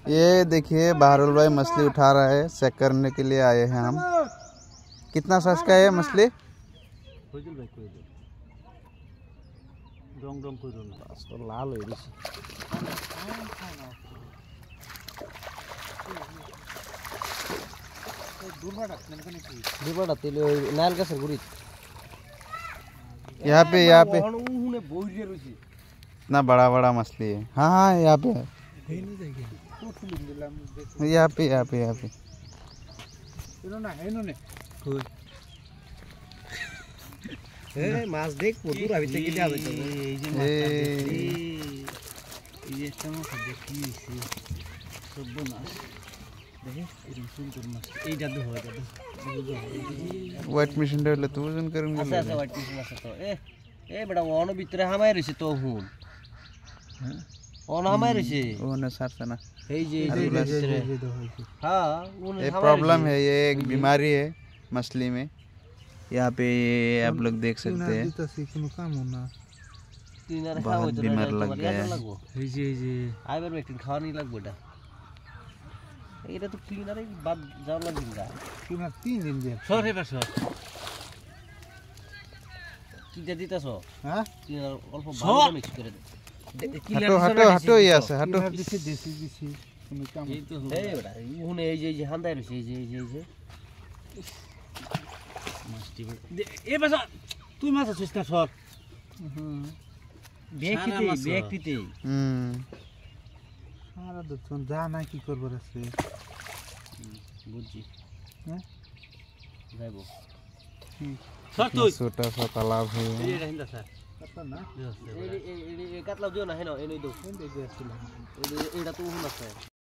ये देखिए बहरुल भाई मछली उठा रहा है, चेक करने के लिए आए हैं हम। कितना साइज का है मछली? तो लाल हो रही यहाँ पे इतना बड़ा बड़ा मछली है। हाँ हाँ यहाँ पे है, यहाँ पे মাছ দেখ প্রচুর আমি থেকে যাবে তো এই যে কেমন দেখি সব মাছ দেখে এরকম সুন্দর মাছ এই জাদু হয় জাদু व्हाइट मिशन ডেলে তো ওজন করেন আচ্ছা আচ্ছা হোয়াইট মিশন আছে তো এ বড় ওন ভিতরে হামাই রইছে তো হুন হ্যাঁ ওন হামাই রইছে ওনে সারছে না এই যে हां ये प्रॉब्लम है, ये एक बीमारी है मछली में। यहाँ पे आप लोग देख सकते हैं बहुत बीमार लग गया है। आइबर बैठिन खावा नहीं लग बेटा এটা তো ক্লিনারই বাদ যাওয়ার লাগবে না ক্লিনার 3 দিন দিয়ে সর হেবা সর কি দে দিতাছ হ্যাঁ ক্লিনার অল্প ভালো মিক্স করে দে हटो यहाँ से हटो। দিছি কোনো কাম এই তো এই বেটা উনি এই যে হান্দাই রইছে এই যে মাছটি এ বাসা তুই মাছ আছিস না সর ব্যক্তিতে সারা দুজন যা না কি করব আছে বুঝছি হ্যাঁ যাইবো সর তুই छोटा सा तालाब है। এই রহিন্দা স্যার কত না এই কাটলাও দিও না হেন এই নই দো এই এটা তো হুন আছে।